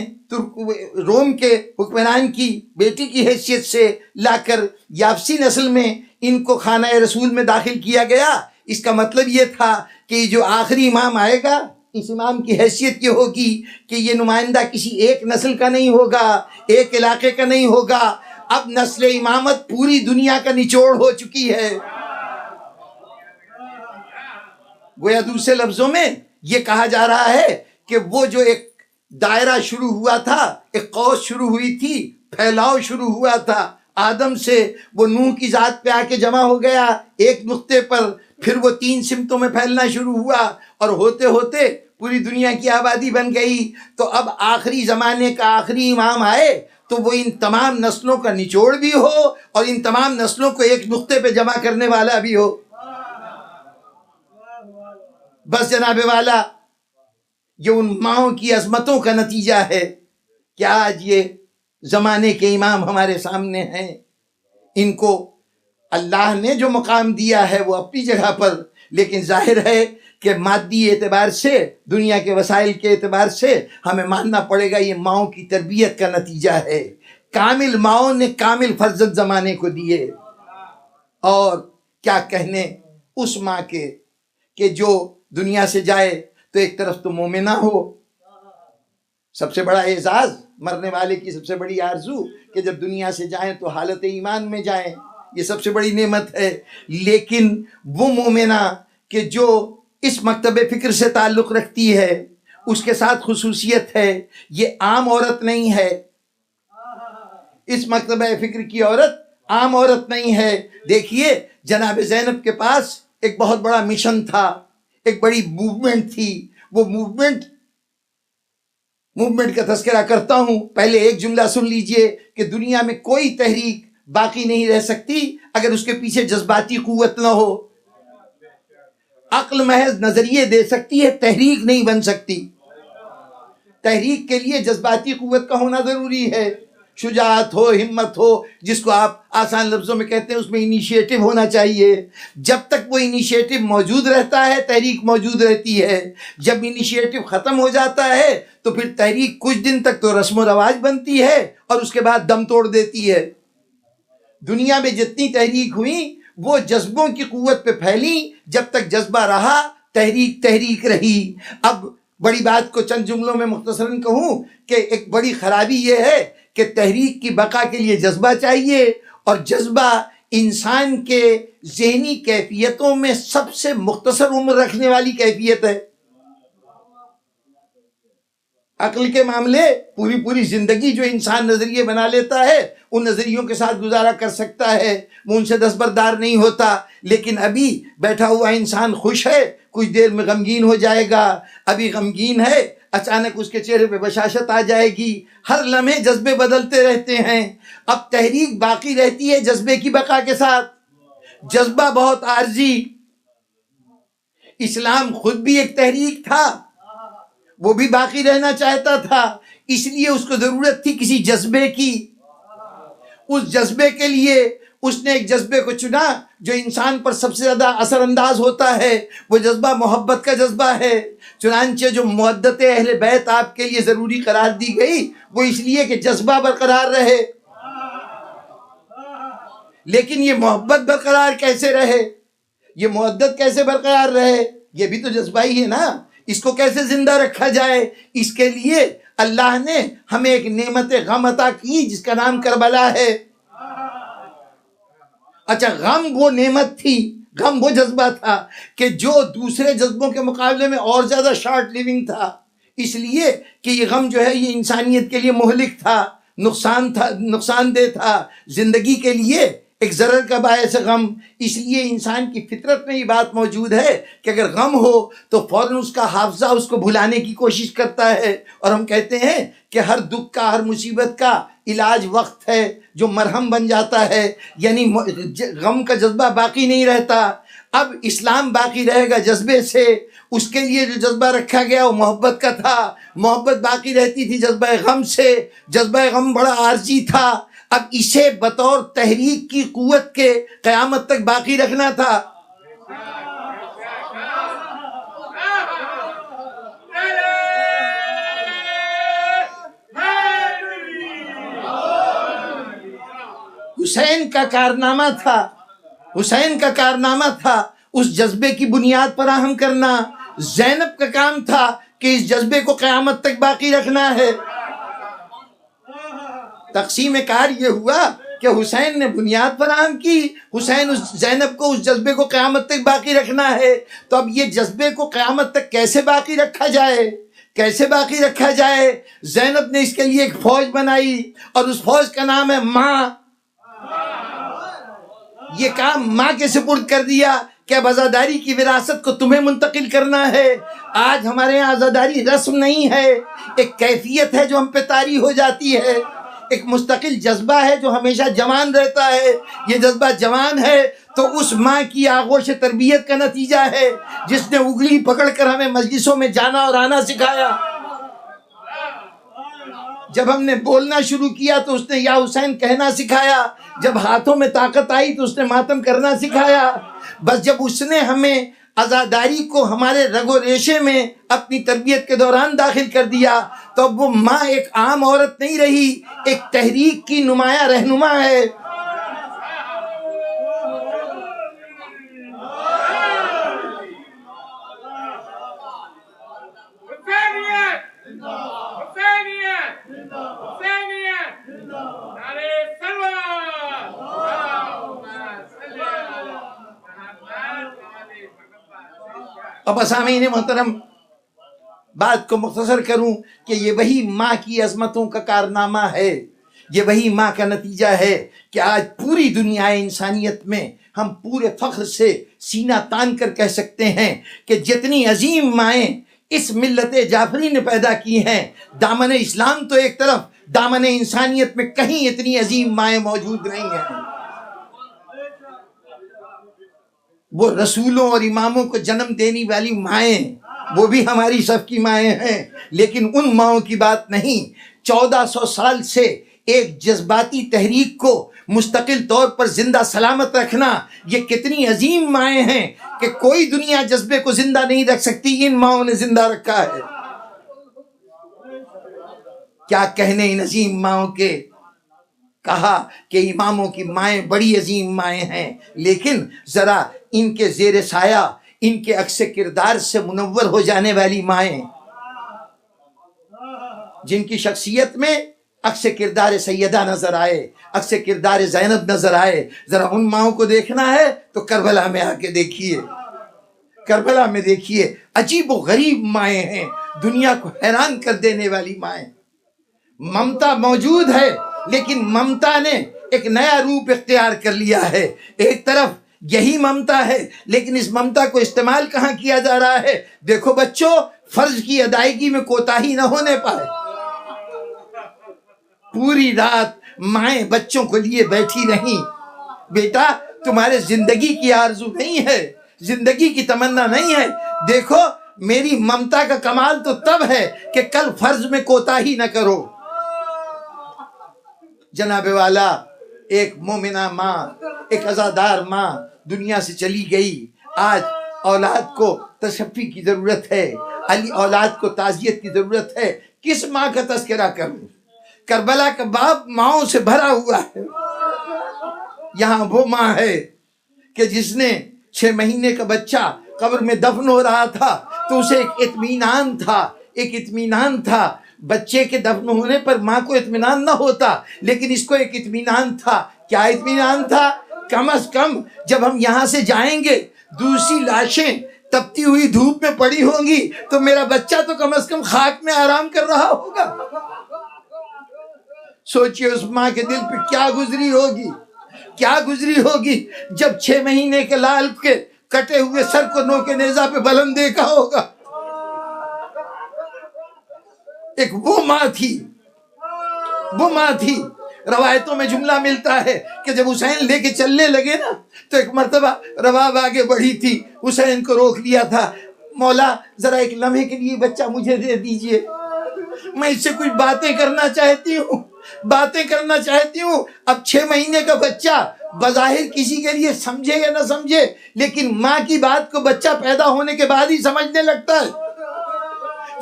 روم کے حکمران کی بیٹی کی حیثیت سے لا کر یافسی نسل میں ان کو خانہ رسول میں داخل کیا گیا. اس کا مطلب یہ تھا کہ جو آخری امام آئے گا اس امام کی حیثیت یہ ہوگی کہ یہ نمائندہ کسی ایک نسل کا نہیں ہوگا، ایک علاقے کا نہیں ہوگا. اب نسل امامت پوری دنیا کا نچوڑ ہو چکی ہے. گویا دوسرے لفظوں میں یہ کہا جا رہا ہے کہ وہ جو ایک دائرہ شروع ہوا تھا، ایک قوس شروع ہوئی تھی، پھیلاؤ شروع ہوا تھا آدم سے، وہ نوح کی ذات پہ آ کے جمع ہو گیا ایک نقطے پر، پھر وہ 3 سمتوں میں پھیلنا شروع ہوا اور ہوتے ہوتے پوری دنیا کی آبادی بن گئی. تو اب آخری زمانے کا آخری امام آئے تو وہ ان تمام نسلوں کا نچوڑ بھی ہو اور ان تمام نسلوں کو ایک نقطے پہ جمع کرنے والا بھی ہو. بس جناب والا، یہ ان ماؤں کی عظمتوں کا نتیجہ ہے کہ آج یہ زمانے کے امام ہمارے سامنے ہیں. ان کو اللہ نے جو مقام دیا ہے وہ اپنی جگہ پر، لیکن ظاہر ہے کہ مادی اعتبار سے، دنیا کے وسائل کے اعتبار سے ہمیں ماننا پڑے گا یہ ماؤں کی تربیت کا نتیجہ ہے. کامل ماؤں نے کامل فرزند زمانے کو دیے. اور کیا کہنے اس ماں کے کہ جو دنیا سے جائے تو ایک طرف تو مومنہ ہو، سب سے بڑا اعزاز، مرنے والے کی سب سے بڑی آرزو کہ جب دنیا سے جائیں تو حالت ایمان میں جائیں، یہ سب سے بڑی نعمت ہے. لیکن وہ مومنہ کہ جو اس مکتب فکر سے تعلق رکھتی ہے، اس کے ساتھ خصوصیت ہے، یہ عام عورت نہیں ہے. اس مکتب فکر کی عورت عام عورت نہیں ہے. دیکھیے جناب زینب کے پاس ایک بہت بڑا مشن تھا، ایک بڑی موومنٹ تھی. وہ موومنٹ کا تذکرہ کرتا ہوں. پہلے ایک جملہ سن لیجئے کہ دنیا میں کوئی تحریک باقی نہیں رہ سکتی اگر اس کے پیچھے جذباتی قوت نہ ہو. عقل محض نظریے دے سکتی ہے، تحریک نہیں بن سکتی. تحریک کے لیے جذباتی قوت کا ہونا ضروری ہے، شجاعت ہو، ہمت ہو، جس کو آپ آسان لفظوں میں کہتے ہیں، اس میں انیشیٹو ہونا چاہیے. جب تک وہ انیشیٹو موجود رہتا ہے تحریک موجود رہتی ہے. جب انیشیٹو ختم ہو جاتا ہے تو پھر تحریک کچھ دن تک تو رسم و رواج بنتی ہے اور اس کے بعد دم توڑ دیتی ہے. دنیا میں جتنی تحریک ہوئی وہ جذبوں کی قوت پہ پھیلی. جب تک جذبہ رہا تحریک رہی. اب بڑی بات کو چند جملوں میں مختصراً کہوں کہ ایک بڑی خرابی یہ ہے کہ تحریک کی بقا کے لیے جذبہ چاہیے، اور جذبہ انسان کے ذہنی کیفیتوں میں سب سے مختصر عمر رکھنے والی کیفیت ہے. عقل کے معاملے پوری زندگی جو انسان نظریے بنا لیتا ہے ان نظریوں کے ساتھ گزارا کر سکتا ہے، وہ ان سے دستبردار نہیں ہوتا. لیکن ابھی بیٹھا ہوا انسان خوش ہے، کچھ دیر میں غمگین ہو جائے گا. ابھی غمگین ہے، اچانک اس کے چہرے پہ بشاشت آ جائے گی. ہر لمحے جذبے بدلتے رہتے ہیں. اب تحریک باقی رہتی ہے جذبے کی بقا کے ساتھ. جذبہ بہت عارضی. اسلام خود بھی ایک تحریک تھا، وہ بھی باقی رہنا چاہتا تھا، اس لیے اس کو ضرورت تھی کسی جذبے کی. اس جذبے کے لیے اس نے ایک جذبے کو چنا جو انسان پر سب سے زیادہ اثر انداز ہوتا ہے. وہ جذبہ محبت کا جذبہ ہے. چنانچہ جو مودت اہل بیت آپ کے لیے ضروری قرار دی گئی وہ اس لیے کہ جذبہ برقرار رہے. لیکن یہ محبت برقرار کیسے رہے، یہ مودت کیسے برقرار رہے، یہ بھی تو جذبہ ہی ہے نا. اس کو کیسے زندہ رکھا جائے، اس کے لیے اللہ نے ہمیں ایک نعمت غم عطا کی جس کا نام کربلا ہے. اچھا، غم وہ نعمت تھی، غم وہ جذبہ تھا کہ جو دوسرے جذبوں کے مقابلے میں اور زیادہ شارٹ لیونگ تھا، اس لیے کہ یہ غم جو ہے یہ انسانیت کے لیے مہلک تھا، نقصان دہ تھا، زندگی کے لیے ایک ضرر کا باعث غم. اس لیے انسان کی فطرت میں یہ بات موجود ہے کہ اگر غم ہو تو فوراً اس کا حافظہ اس کو بھلانے کی کوشش کرتا ہے. اور ہم کہتے ہیں کہ ہر دکھ کا، ہر مصیبت کا علاج وقت ہے جو مرہم بن جاتا ہے، یعنی غم کا جذبہ باقی نہیں رہتا. اب اسلام باقی رہے گا جذبے سے. اس کے لیے جو جذبہ رکھا گیا وہ محبت کا تھا، محبت باقی رہتی تھی جذبہ غم سے. جذبہ غم بڑا عارضی تھا، اب اسے بطور تحریک کی قوت کے قیامت تک باقی رکھنا تھا. حسین کا کارنامہ تھا اس جذبے کی بنیاد فراہم کرنا. زینب کا کام تھا کہ اس جذبے کو قیامت تک باقی رکھنا ہے. تقسیم کار یہ ہوا کہ حسین نے بنیاد فراہم کی، حسین زینب کو اس جذبے کو قیامت تک باقی رکھنا ہے. تو اب یہ جذبے کو قیامت تک کیسے باقی رکھا جائے؟ زینب نے اس کے لیے ایک فوج بنائی اور اس فوج کا نام ہے ماں. یہ کام ماں کے سپرد کر دیا کہ اب عزاداری کی وراثت کو تمہیں منتقل کرنا ہے. آج ہمارے یہاں عزاداری رسم نہیں ہے، ایک کیفیت ہے جو ہم پہ طاری ہو جاتی ہے، ایک مستقل جذبہ ہے جو ہمیشہ جوان رہتا ہے. یہ جذبہ جوان ہے تو اس ماں کی آغوش تربیت کا نتیجہ ہے جس نے انگلی پکڑ کر ہمیں مجلسوں میں جانا اور آنا سکھایا. جب ہم نے بولنا شروع کیا تو اس نے یا حسین کہنا سکھایا، جب ہاتھوں میں طاقت آئی تو اس نے ماتم کرنا سکھایا۔ بس جب اس نے ہمیں عزاداری کو ہمارے رگ و ریشے میں اپنی تربیت کے دوران داخل کر دیا تو اب وہ ماں ایک عام عورت نہیں رہی، ایک تحریک کی نمایاں رہنما ہے۔ اب سامعین محترم، بات کو مختصر کروں کہ یہ وہی ماں کی عظمتوں کا کارنامہ ہے، یہ وہی ماں کا نتیجہ ہے کہ آج پوری دنیا انسانیت میں ہم پورے فخر سے سینہ تان کر کہہ سکتے ہیں کہ جتنی عظیم مائیں اس ملت جعفری نے پیدا کی ہیں، دامن اسلام تو ایک طرف، دامن انسانیت میں کہیں اتنی عظیم مائیں موجود نہیں ہیں۔ وہ رسولوں اور اماموں کو جنم دینے والی مائیں، وہ بھی ہماری صف کی مائیں ہیں، لیکن ان ماؤں کی بات نہیں۔ 1400 سال سے ایک جذباتی تحریک کو مستقل طور پر زندہ سلامت رکھنا، یہ کتنی عظیم مائیں ہیں کہ کوئی دنیا جذبے کو زندہ نہیں رکھ سکتی، ان ماؤں نے زندہ رکھا ہے۔ کیا کہنے ان عظیم ماؤں کے، کہا کہ اماموں کی مائیں بڑی عظیم مائیں ہیں، لیکن ذرا ان کے زیر سایہ، ان کے عکس کردار سے منور ہو جانے والی مائیں، جن کی شخصیت میں عکس کردار سیدہ نظر آئے، عکس کردار زینب نظر آئے، ذرا ان ماؤں کو دیکھنا ہے تو کربلا میں آ کے دیکھیے، کربلا میں دیکھیے، عجیب و غریب مائیں ہیں، دنیا کو حیران کر دینے والی مائیں۔ ممتا موجود ہے، لیکن ممتا نے ایک نیا روپ اختیار کر لیا ہے۔ ایک طرف یہی ممتا ہے، لیکن اس ممتا کو استعمال کہاں کیا جا رہا ہے؟ دیکھو بچوں، فرض کی ادائیگی میں کوتاہی نہ ہونے پائے۔ پوری رات مائیں بچوں کو لیے بیٹھی رہیں، بیٹا تمہارے زندگی کی آرزو نہیں ہے، زندگی کی تمنا نہیں ہے، دیکھو میری ممتا کا کمال تو تب ہے کہ کل فرض میں کوتاہی نہ کرو۔ جناب والا، ایک مومنہ ماں، ایک عزادار ماں دنیا سے چلی گئی۔ آج اولاد کو تشفی کی ضرورت ہے، اولاد کو تعزیت کی ضرورت ہے۔ کس ماں کا تذکرہ کروں؟ کربلا کا باب ماؤں سے بھرا ہوا ہے۔ یہاں وہ ماں ہے کہ جس نے 6 مہینے کا بچہ قبر میں دفن ہو رہا تھا تو اسے ایک اطمینان تھا، ایک اطمینان تھا۔ بچے کے دفن ہونے پر ماں کو اطمینان نہ ہوتا، لیکن اس کو ایک اطمینان تھا۔ کیا اطمینان تھا؟ کم از کم جب ہم یہاں سے جائیں گے دوسری لاشیں تپتی ہوئی دھوپ میں پڑی ہوں گی تو میرا بچہ تو کم از کم خاک میں آرام کر رہا ہوگا۔ سوچئے اس ماں کے دل پہ کیا گزری ہوگی، کیا گزری ہوگی جب 6 مہینے کے لال کے کٹے ہوئے سر کو نوکے نیزہ پہ بلند دیکھا ہوگا۔ ایک وہ ماں تھی، وہ ماں تھی۔ روایتوں میں جملہ ملتا ہے کہ جب حسین لے کے چلنے لگے نا تو ایک مرتبہ رواب آگے بڑھی تھی، حسین کو روک لیا تھا، مولا ذرا ایک لمحے کے لیے بچہ مجھے دے دیجئے، میں اس سے کچھ باتیں کرنا چاہتی ہوں، باتیں کرنا چاہتی ہوں۔ اب 6 مہینے کا بچہ بظاہر کسی کے لیے سمجھے یا نہ سمجھے، لیکن ماں کی بات کو بچہ پیدا ہونے کے بعد ہی سمجھنے لگتا ہے۔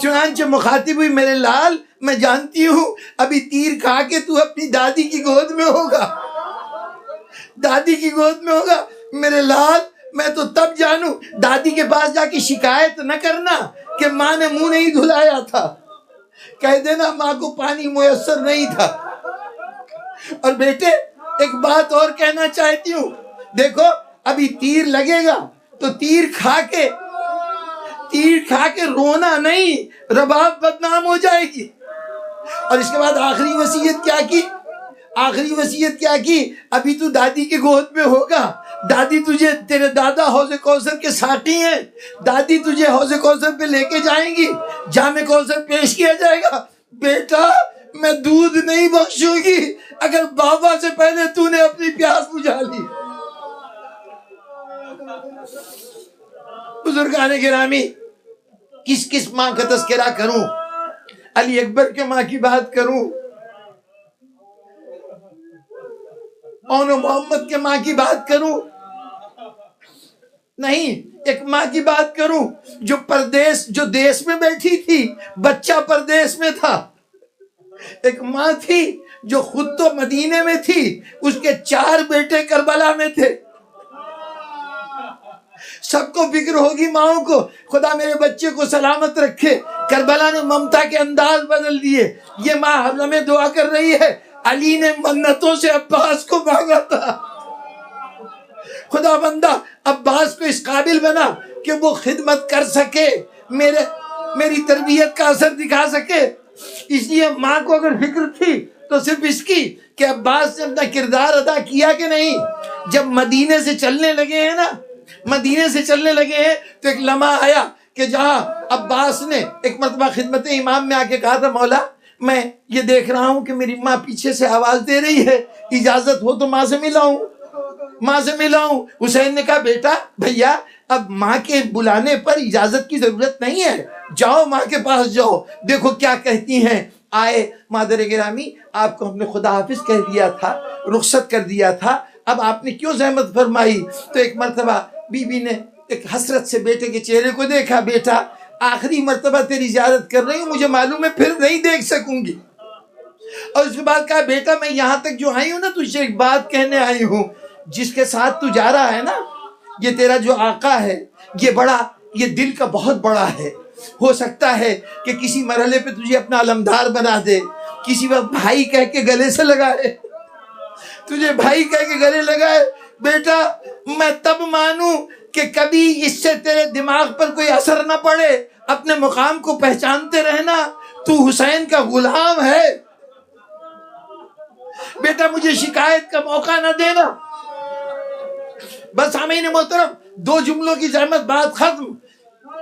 چنانچہ مخاطب ہوئی، میرے لال میں جانتی ہوں ابھی تیر کھا کے تو اپنی دادی کی گود میں ہوگا، دادی کی گود میں ہوگا۔ میرے لال میں تو تب جانوں، دادی کے پاس جا کے شکایت نہ کرنا کہ ماں نے منہ نہیں دھلایا تھا، کہہ دینا ماں کو پانی میسر نہیں تھا۔ اور بیٹے ایک بات اور کہنا چاہتی ہوں، دیکھو ابھی تیر لگے گا تو تیر کھا کے رونا نہیں، رباب بدنام ہو جائے گی۔ اور اس کے بعد آخری وصیت کیا کی؟ آخری وصیت کیا کی؟ ابھی تو دادی کے گود میں ہوگا، دادی تجھے، تیرے دادا حوض کوثر کے ساقی ہیں، دادی تجھے حوض کوثر پہ لے کے جائیں گی، جام کوثر پیش کیا جائے گا۔ بیٹا میں دودھ نہیں بخشوں گی اگر بابا سے پہلے تو نے اپنی پیاس بجھا لی۔ بزرگان گرامی، کس کس ماں کا تذکرہ کروں؟ علی اکبر کے ماں کی بات کروں، اونو محمد کے ماں کی بات کروں؟ نہیں، ایک ماں کی بات کروں جو دیس میں بیٹھی تھی، بچہ پردیس میں تھا۔ ایک ماں تھی جو خود تو مدینے میں تھی، اس کے 4 بیٹے کربلا میں تھے۔ سب کو فکر ہوگی ماؤں کو، خدا میرے بچے کو سلامت رکھے۔ کربلا نے ممتا کے انداز بدل دیے۔ یہ ماں ہمیں دعا کر رہی ہے، علی نے منتوں سے عباس کو مانگا تھا، خدا بندہ عباس کو اس قابل بنا کہ وہ خدمت کر سکے، میری تربیت کا اثر دکھا سکے۔ اس لیے ماں کو اگر فکر تھی تو صرف اس کی کہ عباس نے اپنا کردار ادا کیا کہ نہیں۔ جب مدینے سے چلنے لگے ہیں تو ایک لمحہ آیا کہ جہاں عباس نے ایک مرتبہ خدمت امام میں آ کے کہا تھا، مولا میں یہ دیکھ رہا ہوں کہ میری ماں پیچھے سے آواز دے رہی ہے، اجازت ہو تو ماں سے ملاؤں۔ حسین نے کہا، بیٹا بھیا اب ماں کے بلانے پر اجازت کی ضرورت نہیں ہے، جاؤ ماں کے پاس جاؤ، دیکھو کیا کہتی ہیں۔ آئے، مادر گرامی آپ کو ہم نے خدا حافظ کہہ دیا تھا، رخصت کر دیا تھا، اب آپ نے کیوں زحمت فرمائی؟ تو ایک مرتبہ بی بی نے ایک حسرت سے بیٹے کے چہرے کو دیکھا، بیٹا آخری مرتبہ تیری زیارت کر رہی ہوں، مجھے معلوم ہے پھر نہیں دیکھ سکوں گی۔ اور اس کے بعد کہا، بیٹا میں یہاں تک جو آئی ہوں نا، تجھے ایک بات کہنے آئی ہوں، جس کے ساتھ تو جا رہا ہے نا، یہ تیرا جو آقا ہے یہ دل کا بہت بڑا ہے، ہو سکتا ہے کہ کسی مرحلے پہ تجھے اپنا علمدار بنا دے، کسی وقت بھائی کہہ کے گلے سے لگائے، بیٹا میں تب مانوں کہ کبھی اس سے تیرے دماغ پر کوئی اثر نہ پڑے، اپنے مقام کو پہچانتے رہنا، تو حسین کا غلام ہے، بیٹا مجھے شکایت کا موقع نہ دینا۔ بس سامعین محترم، 2 جملوں کی زحمت، بات ختم۔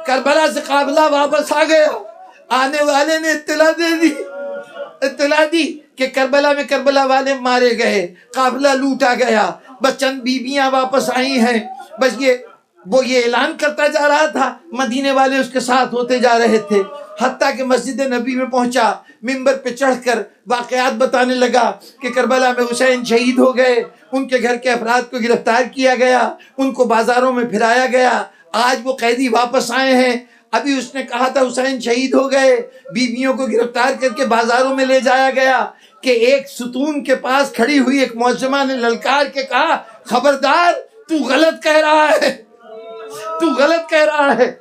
کربلا سے قافلہ واپس آ گیا، آنے والے نے اطلاع دی کہ کربلا میں کربلا والے مارے گئے، قافلہ لوٹا گیا، بس چند بیویاں واپس آئی ہیں۔ بس وہ یہ اعلان کرتا جا رہا تھا، مدینے والے اس کے ساتھ ہوتے جا رہے تھے، حتیٰ کہ مسجد نبی میں پہنچا، منبر پہ چڑھ کر واقعات بتانے لگا کہ کربلا میں حسین شہید ہو گئے، ان کے گھر کے افراد کو گرفتار کیا گیا، ان کو بازاروں میں پھرایا گیا، آج وہ قیدی واپس آئے ہیں، ابھی اس نے کہا تھا حسین شہید ہو گئے، بیویوں کو گرفتار کر کے بازاروں میں لے جایا گیا کہ ایک ستون کے پاس کھڑی ہوئی ایک معظمہ نے للکار کے کہا، خبردار تو غلط کہہ رہا ہے۔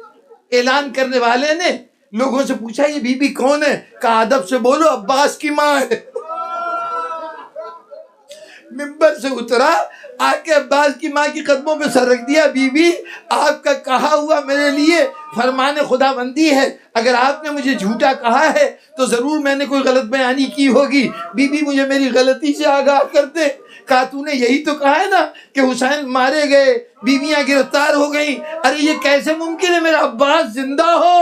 اعلان کرنے والے نے لوگوں سے پوچھا، یہ بی بی کون ہے؟ کہا ادب سے بولو، عباس کی ماں ہے۔ منبر سے اترا، آ کے عباس کی ماں کی قدموں پہ سر رکھ دیا، بی بی آپ کا کہا ہوا میرے لیے فرمان خدا بندی ہے، اگر آپ نے مجھے جھوٹا کہا ہے تو ضرور میں نے کوئی غلط بیانی کی ہوگی، بی بی مجھے میری غلطی سے آگاہ کر دے۔ کہا تو نے یہی تو کہا ہے نا کہ حسین مارے گئے، بیویاں گرفتار ہو گئیں، ارے یہ کیسے ممکن ہے میرا عباس زندہ ہو؟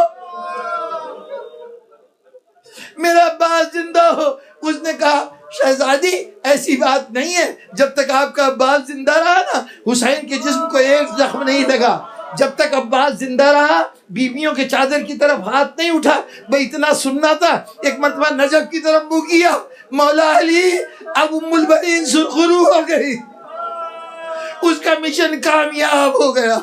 اس نے کہا، شہزادی ایسی بات نہیں ہے، جب تک آپ کا عباس زندہ رہا نا، حسین کے جسم کو ایک زخم نہیں لگا، جب تک عباس زندہ رہا بیویوں کے چادر کی طرف ہاتھ نہیں اٹھا۔ بھئی اتنا سننا تھا، ایک مرتبہ نجف کی طرف منہ کیا، مولا علی اب ام البنین سرخرو ہو گئی، اس کا مشن کامیاب ہو گیا۔